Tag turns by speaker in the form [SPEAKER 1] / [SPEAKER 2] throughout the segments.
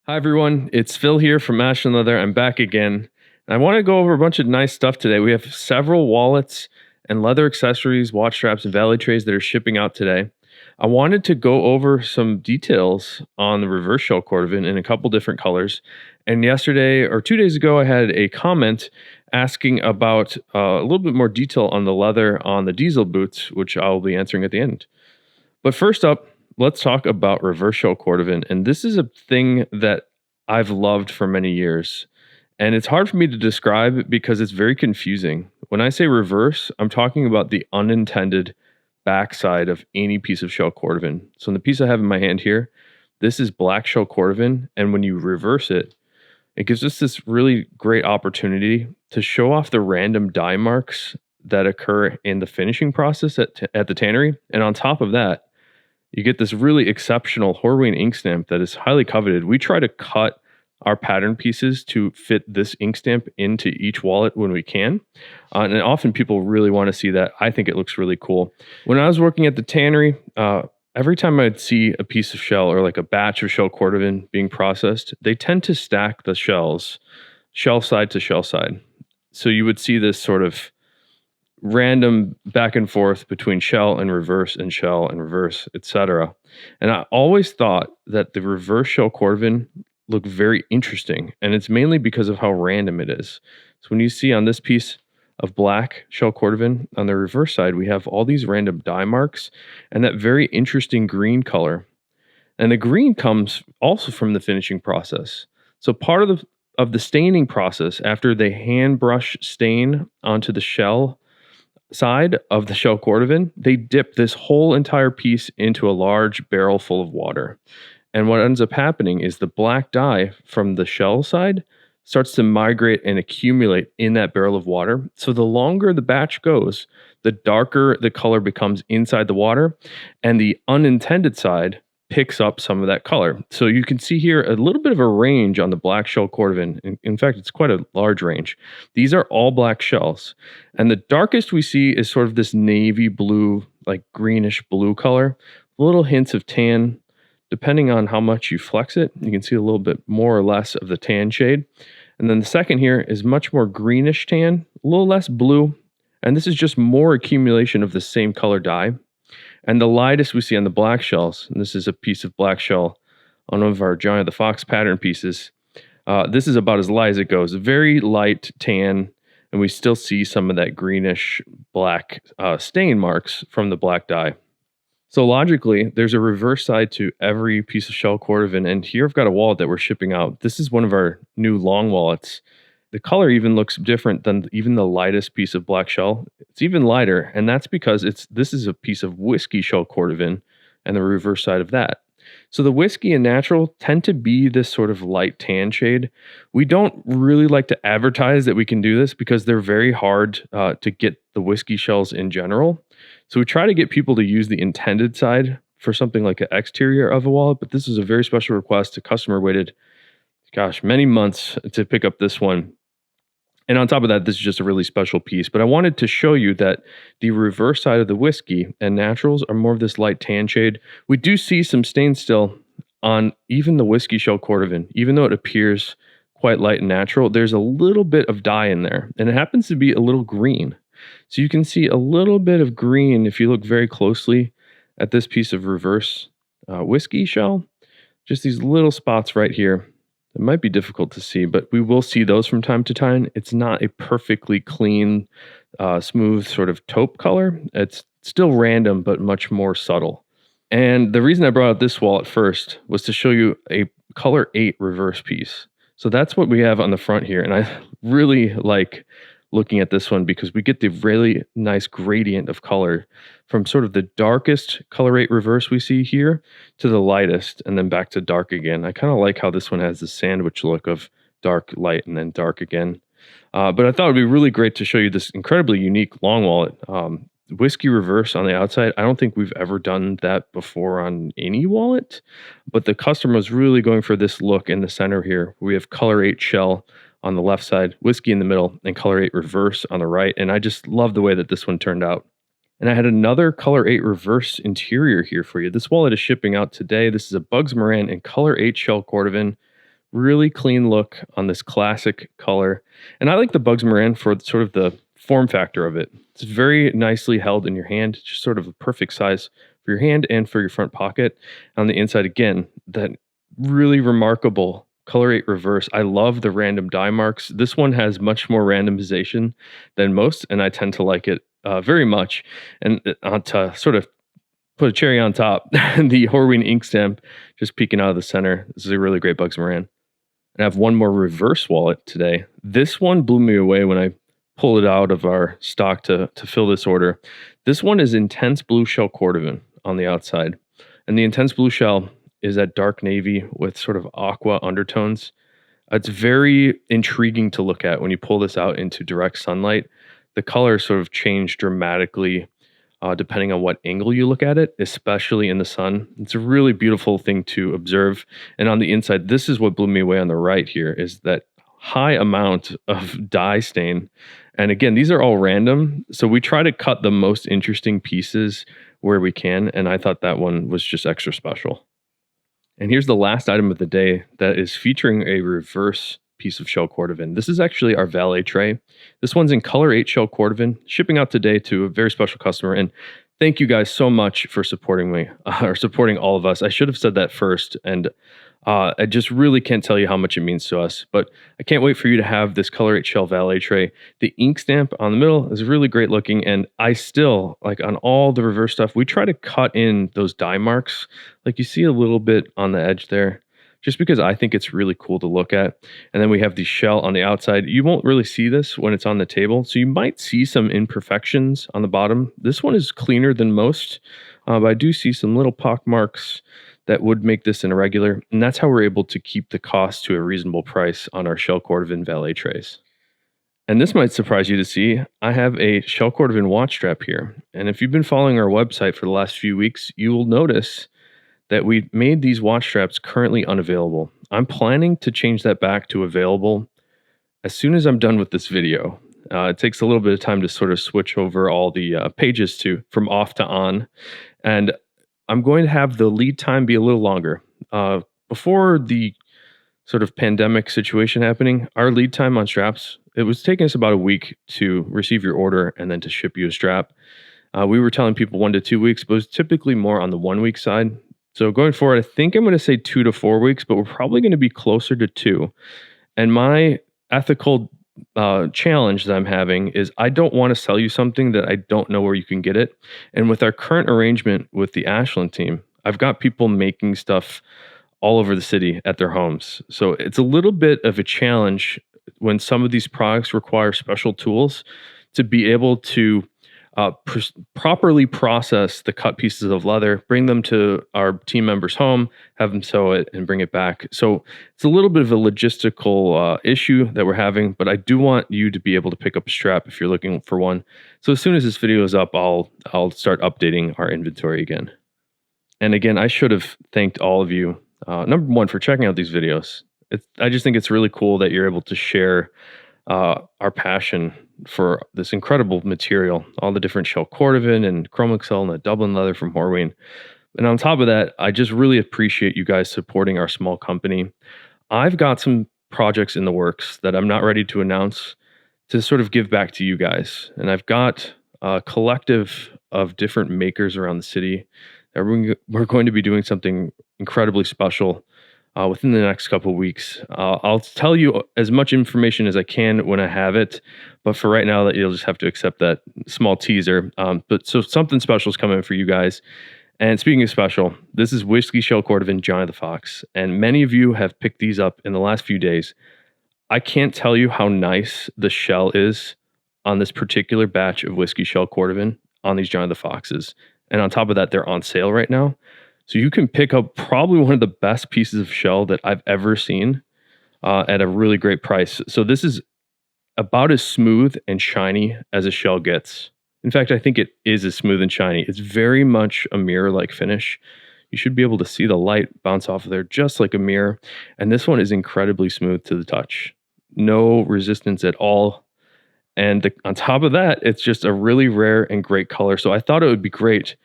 [SPEAKER 1] Hi everyone, it's Phil here from Ashland Leather. I'm back again. I want to go over a bunch of nice stuff today. We have several wallets and leather accessories, watch straps, and valley trays that are shipping out today. I wanted to go over some details on the reverse shell Cordovan in a couple different colors. And yesterday or 2 days ago, I had a comment asking about a little bit more detail on the leather on the diesel boots, which I'll be answering at the end. But first up, let's talk about reverse shell Cordovan. And this is a thing that I've loved for many years. And it's hard for me to describe because it's very confusing. When I say reverse, I'm talking about the unintended backside of any piece of shell Cordovan. So in the piece I have in my hand here, this is black shell Cordovan. And when you reverse it, it gives us this really great opportunity to show off the random dye marks that occur in the finishing process at the tannery. And on top of that, you get this really exceptional Horween ink stamp that is highly coveted. We try to cut our pattern pieces to fit this ink stamp into each wallet when we can. And often people really want to see that. I think it looks really cool. When I was working at the tannery, every time I'd see a piece of shell or like a batch of shell Cordovan being processed, they tend to stack the shells, shell side to shell side. So you would see this sort of random back and forth between shell and reverse, etc. And I always thought that the reverse shell Cordovan looked very interesting, and it's mainly because of how random it is. So when you see on this piece of black shell Cordovan on the reverse side, we have all these random dye marks and that very interesting green color. And the green comes also from the finishing process. So part of the staining process, after they hand brush stain onto the shell side of the shell Cordovan, they dip this whole entire piece into a large barrel full of water. And what ends up happening is the black dye from the shell side starts to migrate and accumulate in that barrel of water. So the longer the batch goes, the darker the color becomes inside the water, and the unintended side picks up some of that color. So you can see here a little bit of a range on the black shell Cordovan. In fact, it's quite a large range. These are all black shells. And the darkest we see is sort of this navy blue, like greenish blue color, little hints of tan. Depending on how much you flex it, you can see a little bit more or less of the tan shade. And then the second here is much more greenish tan, a little less blue. And this is just more accumulation of the same color dye. And the lightest we see on the black shells, and this is a piece of black shell on one of our Johnny the Fox pattern pieces. This is about as light as it goes. Very light tan, and we still see some of that greenish black stain marks from the black dye. So logically, there's a reverse side to every piece of shell Cordovan, and here I've got a wallet that we're shipping out. This is one of our new long wallets. The color even looks different than even the lightest piece of black shell. It's even lighter, and that's because this is a piece of whiskey shell Cordovan and the reverse side of that. So the whiskey and natural tend to be this sort of light tan shade. We don't really like to advertise that we can do this because they're very hard to get the whiskey shells in general. So we try to get people to use the intended side for something like an exterior of a wallet, but this is a very special request. A customer waited, many months to pick up this one. And on top of that, this is just a really special piece. But I wanted to show you that the reverse side of the whiskey and naturals are more of this light tan shade. We do see some stains still on even the whiskey shell Cordovan. Even though it appears quite light and natural, there's a little bit of dye in there. And it happens to be a little green. So you can see a little bit of green if you look very closely at this piece of reverse whiskey shell. Just these little spots right here. It might be difficult to see, but we will see those from time to time. It's not a perfectly clean, smooth sort of taupe color. It's still random, but much more subtle. And the reason I brought out this wallet first was to show you a color 8 reverse piece. So that's what we have on the front here. And I really like looking at this one because we get the really nice gradient of color from sort of the darkest color 8 reverse we see here to the lightest and then back to dark again. I kind of like how this one has the sandwich look of dark, light, and then dark again. But I thought it would be really great to show you this incredibly unique long wallet. Whiskey reverse on the outside. I don't think we've ever done that before on any wallet, but the customer was really going for this look in the center here. We have color 8 shell on the left side, whiskey in the middle, and color 8 reverse on the right. And I just love the way that this one turned out. And I had another color 8 reverse interior here for you. This wallet is shipping out today. This is a Bugs Moran and color 8 shell Cordovan. Really clean look on this classic color. And I like the Bugs Moran for sort of the form factor of it. It's very nicely held in your hand, just sort of a perfect size for your hand and for your front pocket. On the inside, again, that really remarkable color 8 reverse. I love the random die marks. This one has much more randomization than most, and I tend to like it very much. And to sort of put a cherry on top, the Horween ink stamp just peeking out of the center. This is a really great Bugs Moran. And I have one more reverse wallet today. This one blew me away when I pulled it out of our stock to fill this order. This one is intense blue shell Cordovan on the outside. And the intense blue shell is that dark navy with sort of aqua undertones. It's very intriguing to look at when you pull this out into direct sunlight. The colors sort of change dramatically depending on what angle you look at it, especially in the sun. It's a really beautiful thing to observe. And on the inside, this is what blew me away on the right here, is that high amount of dye stain. And again, these are all random. So we try to cut the most interesting pieces where we can. And I thought that one was just extra special. And here's the last item of the day that is featuring a reverse piece of shell Cordovan. This is actually our valet tray. This one's in color 8 shell Cordovan, shipping out today to a very special customer. And thank you guys so much for supporting me, or supporting all of us. I should have said that first. And I just really can't tell you how much it means to us. But I can't wait for you to have this color 8 shell valet tray. The ink stamp on the middle is really great looking. And I still, like on all the reverse stuff, we try to cut in those die marks. Like you see a little bit on the edge there, just because I think it's really cool to look at. And then we have the shell on the outside. You won't really see this when it's on the table, so you might see some imperfections on the bottom. This one is cleaner than most, but I do see some little pock marks that would make this an irregular, and that's how we're able to keep the cost to a reasonable price on our shell Cordovan valet trays. And this might surprise you to see, I have a shell Cordovan watch strap here. And if you've been following our website for the last few weeks, you will notice that we made these watch straps currently unavailable. I'm planning to change that back to available as soon as I'm done with this video. It takes a little bit of time to sort of switch over all the pages from off to on. And I'm going to have the lead time be a little longer. Before the sort of pandemic situation happening, our lead time on straps, it was taking us about a week to receive your order and then to ship you a strap. We were telling people 1 to 2 weeks, but it was typically more on the 1 week side. So going forward, I think I'm going to say 2 to 4 weeks, but we're probably going to be closer to 2. And my ethical challenge that I'm having is I don't want to sell you something that I don't know where you can get it. And with our current arrangement with the Ashland team, I've got people making stuff all over the city at their homes. So it's a little bit of a challenge when some of these products require special tools to be able to properly process the cut pieces of leather, bring them to our team members' home, have them sew it, and bring it back. So it's a little bit of a logistical issue that we're having, but I do want you to be able to pick up a strap if you're looking for one. So as soon as this video is up, I'll start updating our inventory again. And again, I should have thanked all of you, number one, for checking out these videos. I just think it's really cool that you're able to share our passion for this incredible material, all the different shell Cordovan and Chrome Excel and the Dublin Leather from Horween. And on top of that, I just really appreciate you guys supporting our small company. I've got some projects in the works that I'm not ready to announce to sort of give back to you guys. And I've got a collective of different makers around the city that we're going to be doing something incredibly special within the next couple of weeks. I'll tell you as much information as I can when I have it, but for right now, that you'll just have to accept that small teaser. But so something special is coming for you guys. And speaking of special, this is Whiskey Shell Cordovan Johnny the Fox, and many of you have picked these up in the last few days. I can't tell you how nice the shell is on this particular batch of Whiskey Shell Cordovan on these Johnny the Foxes. And on top of that, they're on sale right now. So you can pick up probably one of the best pieces of shell that I've ever seen at a really great price. So this is about as smooth and shiny as a shell gets. In fact, I think it is as smooth and shiny. It's very much a mirror-like finish. You should be able to see the light bounce off of there just like a mirror. And this one is incredibly smooth to the touch. No resistance at all. And on top of that, it's just a really rare and great color. So I thought it would be great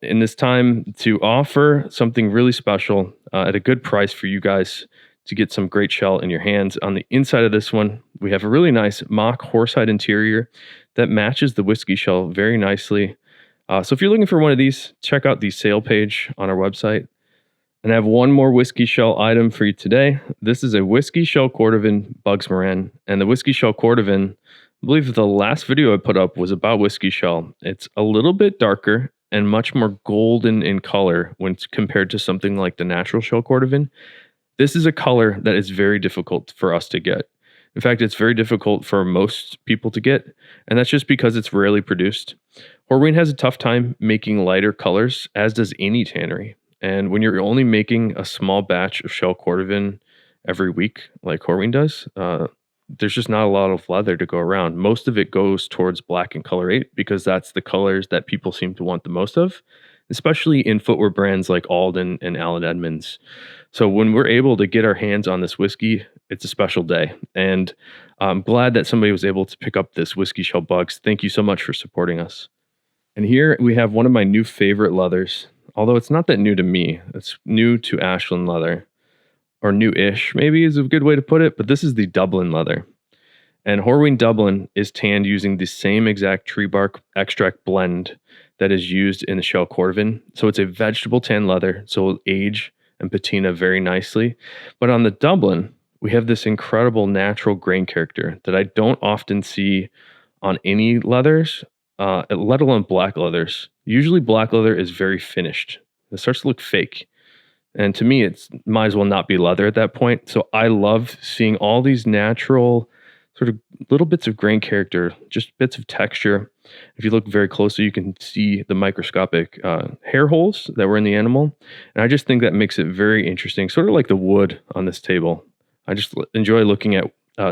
[SPEAKER 1] in this time to offer something really special at a good price for you guys to get some great shell in your hands. On the inside of this one, we have a really nice mock horsehide interior that matches the whiskey shell very nicely. So if you're looking for one of these, check out the sale page on our website. And I have one more whiskey shell item for you today. This is a whiskey shell Cordovan Bugs Moran. And the whiskey shell Cordovan, I believe the last video I put up was about whiskey shell. It's a little bit darker and much more golden in color when compared to something like the natural shell Cordovan. This is a color that is very difficult for us to get. In fact, it's very difficult for most people to get, and that's just because it's rarely produced. Horween has a tough time making lighter colors, as does any tannery. And when you're only making a small batch of shell Cordovan every week, like Horween does, there's just not a lot of leather to go around. Most of it goes towards black and color 8 because that's the colors that people seem to want the most of, especially in footwear brands like Alden and Allen Edmonds. So when we're able to get our hands on this whiskey, it's a special day. And I'm glad that somebody was able to pick up this whiskey shell Bugs. Thank you so much for supporting us. And here we have one of my new favorite leathers, although it's not that new to me. It's new to Ashland Leather, or new-ish maybe is a good way to put it, but this is the Dublin Leather. And Horween Dublin is tanned using the same exact tree bark extract blend that is used in the shell Cordovan. So it's a vegetable tan leather, so it'll age and patina very nicely. But on the Dublin, we have this incredible natural grain character that I don't often see on any leathers, let alone black leathers. Usually black leather is very finished. It starts to look fake. And to me, it's might as well not be leather at that point. So I love seeing all these natural sort of little bits of grain character, just bits of texture. If you look very closely, you can see the microscopic hair holes that were in the animal. And I just think that makes it very interesting, sort of like the wood on this table. I just enjoy looking at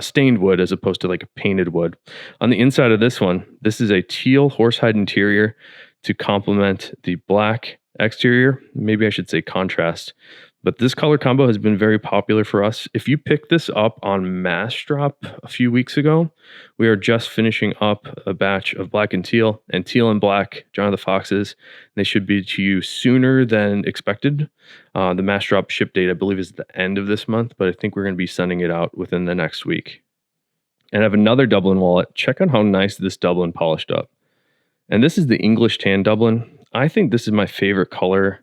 [SPEAKER 1] stained wood as opposed to like a painted wood. On the inside of this one, this is a teal horsehide interior to complement the black exterior. Maybe I should say contrast. But this color combo has been very popular for us. If you picked this up on Mass Drop a few weeks ago, we are just finishing up a batch of black and teal and black, John of the Foxes. They should be to you sooner than expected. The Mass Drop ship date, I believe, is the end of this month, but I think we're going to be sending it out within the next week. And I have another Dublin wallet. Check out how nice this Dublin polished up. And this is the English Tan Dublin. I think this is my favorite color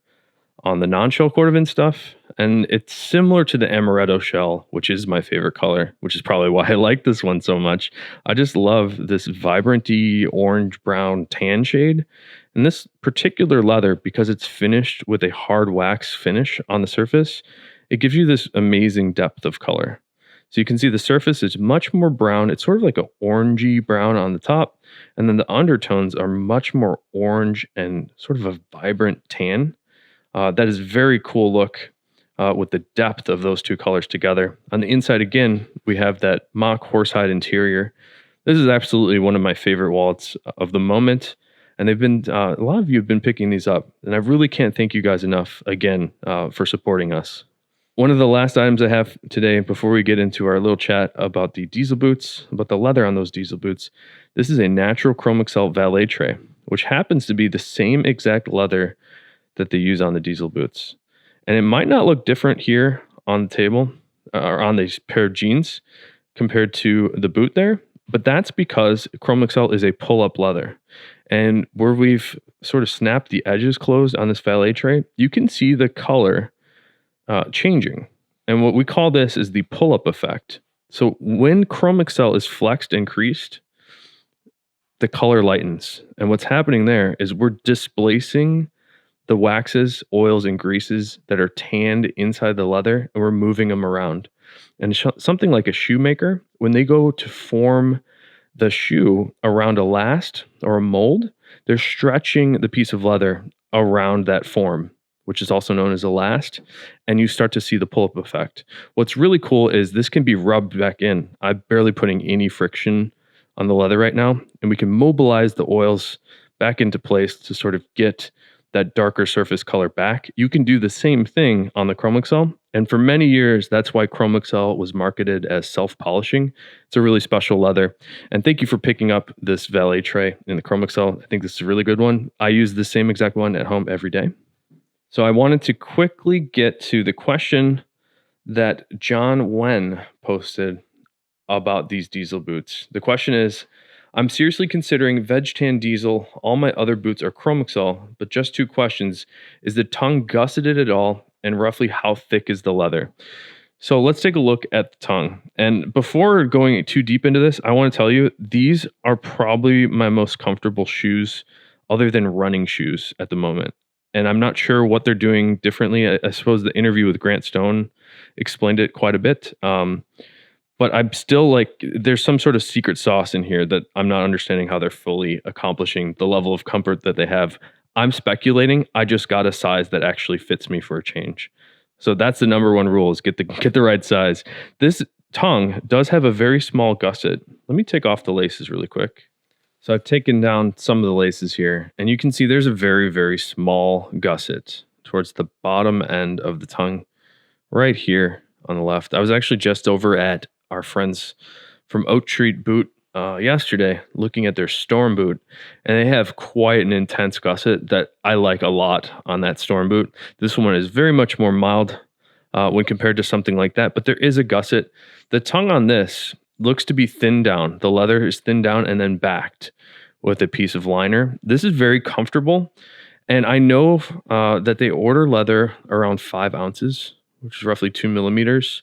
[SPEAKER 1] on the non-shell Cordovan stuff, and it's similar to the amaretto shell, which is my favorite color, which is probably why I like this one so much. I just love this vibranty orange-brown tan shade, and this particular leather, because it's finished with a hard wax finish on the surface, it gives you this amazing depth of color. So you can see the surface is much more brown. It's sort of like an orangey brown on the top, and then the undertones are much more orange and sort of a vibrant tan. That is a very cool look with the depth of those two colors together. On the inside, again, we have that mock horsehide interior. This is absolutely one of my favorite wallets of the moment. And they've been, a lot of you have been picking these up. And I really can't thank you guys enough again for supporting us. One of the last items I have today, before we get into our little chat about the diesel boots, about the leather on those diesel boots, this is a natural chrome excel valet tray, which happens to be the same exact leather that they use on the diesel boots. And it might not look different here on the table or on these pair of jeans compared to the boot there, but that's because Chrome Excel is a pull-up leather. And where we've sort of snapped the edges closed on this valet tray, you can see the color changing. And what we call this is the pull-up effect. So when Chrome Excel is flexed and creased, the color lightens. And what's happening there is we're displacing the waxes, oils, and greases that are tanned inside the leather, and we're moving them around. And something like a shoemaker, when they go to form the shoe around a last or a mold, they're stretching the piece of leather around that form, which is also known as a last, and you start to see the pull-up effect. What's really cool is this can be rubbed back in. I'm barely putting any friction on the leather right now, and we can mobilize the oils back into place to sort of get that darker surface color back. You can do the same thing on the Chrome Excel. And for many years, that's why Chrome Excel was marketed as self-polishing. It's a really special leather. And thank you for picking up this valet tray in the Chrome Excel. I think this is a really good one. I use the same exact one at home every day. So I wanted to quickly get to the question that John Wen posted about these diesel boots. The question is, I'm seriously considering veg tan diesel. All my other boots are Chromexol, but just two questions. Is the tongue gusseted at all? And roughly how thick is the leather? So let's take a look at the tongue. And before going too deep into this, I want to tell you, these are probably my most comfortable shoes other than running shoes at the moment. And I'm not sure what they're doing differently. I suppose the interview with Grant Stone explained it quite a bit. But I'm still like, there's some sort of secret sauce in here that I'm not understanding how they're fully accomplishing the level of comfort that they have. I'm speculating. I just got a size that actually fits me for a change. So that's the number one rule: is get the right size. This tongue does have a very small gusset. Let me take off the laces really quick. So I've taken down some of the laces here, and you can see there's a very, very small gusset towards the bottom end of the tongue right here on the left. I was actually just over at our friends from Oak Street Boot yesterday looking at their Storm boot, and they have quite an intense gusset that I like a lot on that Storm boot. This one is very much more mild when compared to something like that, but there is a gusset. The tongue on this looks to be thinned down. The leather is thinned down and then backed with a piece of liner. This is very comfortable, and I know that they order leather around 5 ounces, which is roughly 2 millimeters.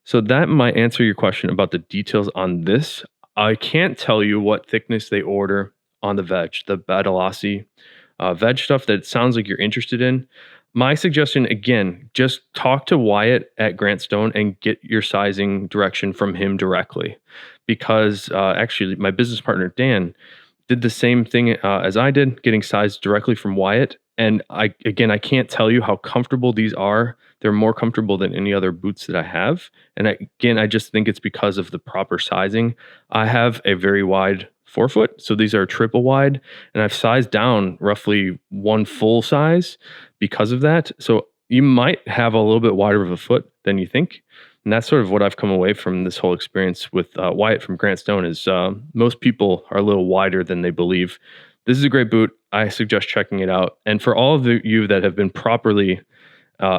[SPEAKER 1] So that might answer your question about the details on this. I can't tell you what thickness they order on the veg, the Badalasi veg stuff that it sounds like you're interested in. My suggestion, again, just talk to Wyatt at Grant Stone and get your sizing direction from him directly. Because actually, my business partner, Dan, did the same thing as I did, getting sized directly from Wyatt. And I can't tell you how comfortable these are. They're more comfortable than any other boots that I have. And I just think it's because of the proper sizing. I have a very wide forefoot, so these are triple wide, and I've sized down roughly one full size because of that. So you might have a little bit wider of a foot than you think. And that's sort of what I've come away from this whole experience with Wyatt from Grant Stone is most people are a little wider than they believe. This is a great boot. I suggest checking it out. And for all of you that have been properly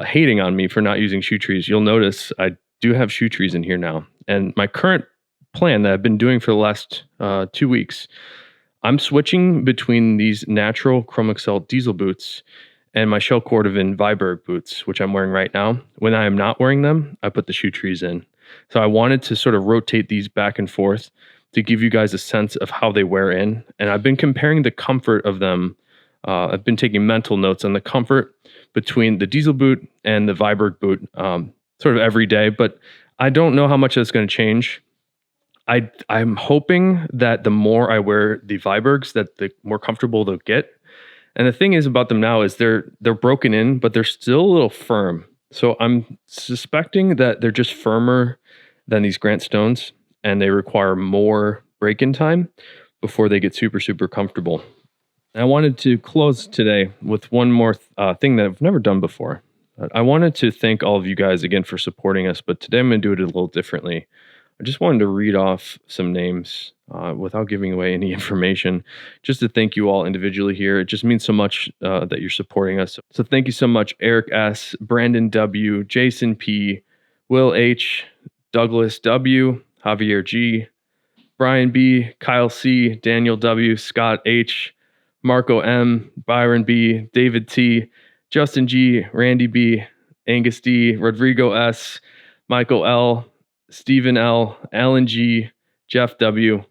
[SPEAKER 1] hating on me for not using shoe trees, you'll notice I do have shoe trees in here now. And my current plan that I've been doing for the last 2 weeks, I'm switching between these natural Chromexol diesel boots and my Shell Cordovan Viberg boots, which I'm wearing right now. When I am not wearing them, I put the shoe trees in. So I wanted to sort of rotate these back and forth to give you guys a sense of how they wear in. And I've been comparing the comfort of them. I've been taking mental notes on the comfort between the diesel boot and the Viberg boot sort of every day, but I don't know how much that's going to change. I'm hoping that the more I wear the Vibergs, that the more comfortable they'll get. And the thing is about them now is they're broken in, but they're still a little firm. So I'm suspecting that they're just firmer than these Grant Stones, and they require more break-in time before they get super, super comfortable. And I wanted to close today with one more thing that I've never done before. I wanted to thank all of you guys again for supporting us, but today I'm going to do it a little differently. I just wanted to read off some names without giving away any information, just to thank you all individually here. It just means so much that you're supporting us. So thank you so much, Eric S., Brandon W., Jason P., Will H., Douglas W., Javier G., Brian B., Kyle C., Daniel W., Scott H., Marco M., Byron B., David T., Justin G., Randy B., Angus D., Rodrigo S., Michael L., Stephen L., Alan G., Jeff W.,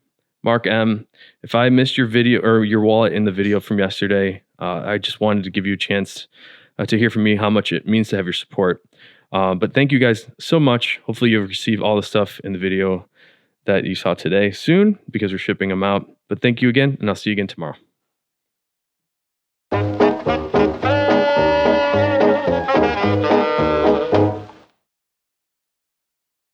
[SPEAKER 1] Mark M. If I missed your video or your wallet in the video from yesterday, I just wanted to give you a chance to hear from me how much it means to have your support. But thank you guys so much. Hopefully you'll receive all the stuff in the video that you saw today soon because we're shipping them out. But thank you again, and I'll see you again tomorrow.